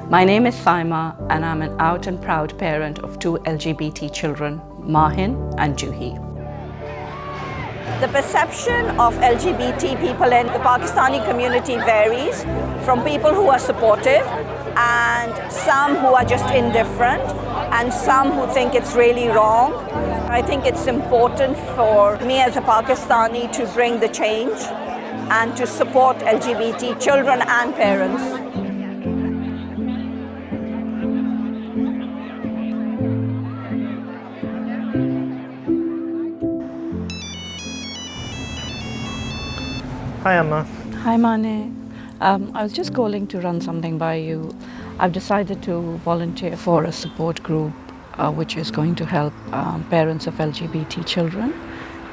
My name is Saima and I'm an out and proud parent of two LGBT children, Mahin and Juhi. The perception of LGBT people in the Pakistani community varies from people who are supportive and some who are just indifferent and some who think it's really wrong. I think it's important for me as a Pakistani to bring the change and to support LGBT children and parents. Hi Emma. Hi Mane. I was just calling to run something by you. I've decided to volunteer for a support group which is going to help parents of LGBT children.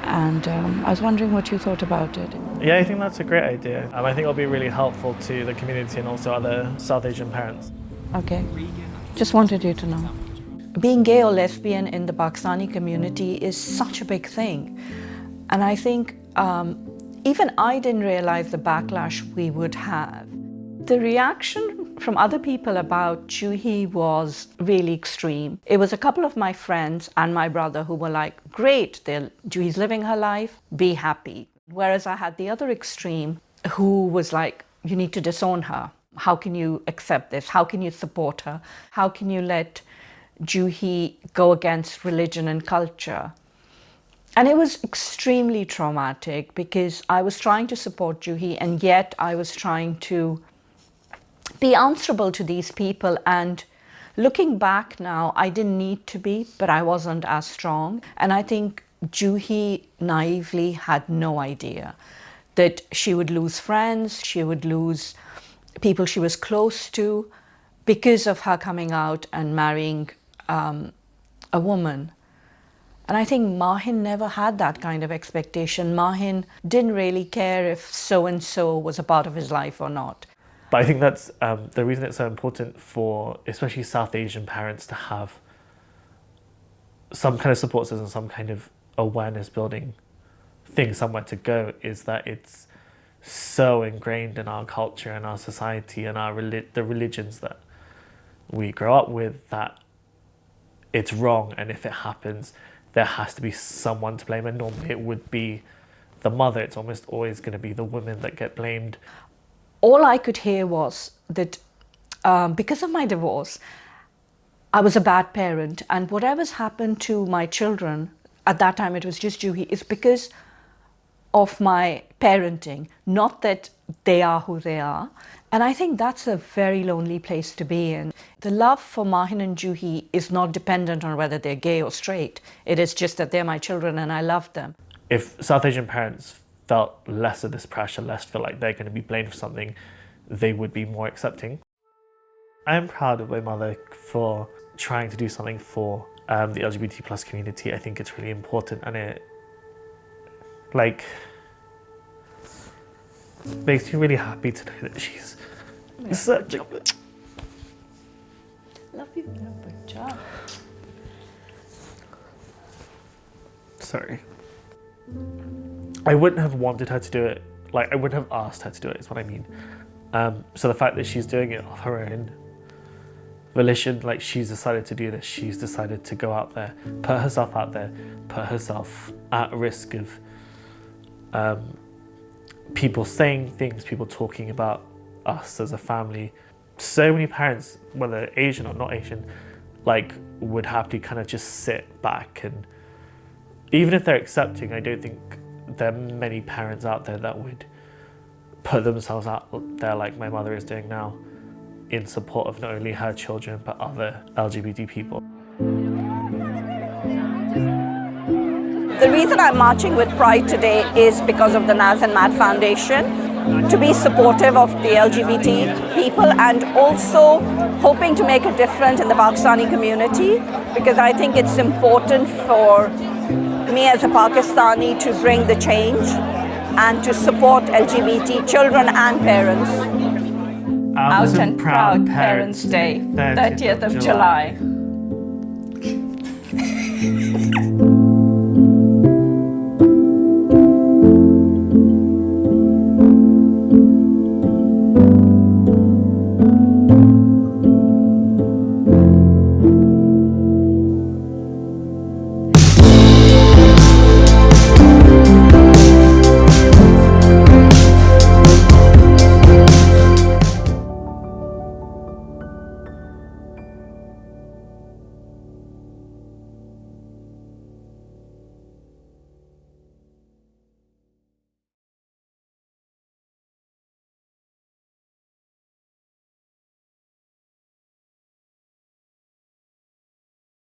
And I was wondering what you thought about it. Yeah, I think that's a great idea. I think it'll be really helpful to the community and also other South Asian parents. Okay. Just wanted you to know. Being gay or lesbian in the Pakistani community is such a big thing. And I think even I didn't realize the backlash we would have. The reaction from other people about Juhi was really extreme. It was a couple of my friends and my brother who were like, great, Juhi's living her life, be happy. Whereas I had the other extreme who was like, you need to disown her. How can you accept this? How can you support her? How can you let Juhi go against religion and culture? And it was extremely traumatic because I was trying to support Juhi and yet I was trying to be answerable to these people. And looking back now, I didn't need to be, but I wasn't as strong. And I think Juhi naively had no idea that she would lose friends, she would lose people she was close to because of her coming out and marrying a woman. And I think Mahin never had that kind of expectation. Mahin didn't really care if so-and-so was a part of his life or not. But I think that's the reason it's so important for especially South Asian parents to have some kind of support system, some kind of awareness building thing somewhere to go, is that it's so ingrained in our culture and our society and the religions that we grow up with that it's wrong, and if it happens, there has to be someone to blame, and normally it would be the mother. It's almost always going to be the women that get blamed. All I could hear was that because of my divorce, I was a bad parent, and whatever's happened to my children, at that time it was just Juhi, is because of my parenting, not that they are who they are. And I think that's a very lonely place to be in. The love for Mahin and Juhi is not dependent on whether they're gay or straight. It is just that they're my children and I love them. If South Asian parents felt less of this pressure, less feel like they're going to be blamed for something, they would be more accepting. I am proud of my mother for trying to do something for the LGBT plus community. I think it's really important, and it makes me really happy to know that she's such a... Love you, good job. Sorry. I wouldn't have wanted her to do it, I wouldn't have asked her to do it, is what I mean. So the fact that she's doing it of her own volition, she's decided to do this, she's decided to go out there, put herself out there, put herself at risk of people saying things, people talking about us as a family. So many parents, whether Asian or not Asian, would happily kind of just sit back, and even if they're accepting, I don't think there are many parents out there that would put themselves out there like my mother is doing now in support of not only her children but other LGBT people. The reason I'm marching with pride today is because of the Naz and Matt Foundation, to be supportive of the LGBT people and also hoping to make a difference in the Pakistani community, because I think it's important for me as a Pakistani to bring the change and to support LGBT children and parents. Out and Proud Parents' Day, 30th of July.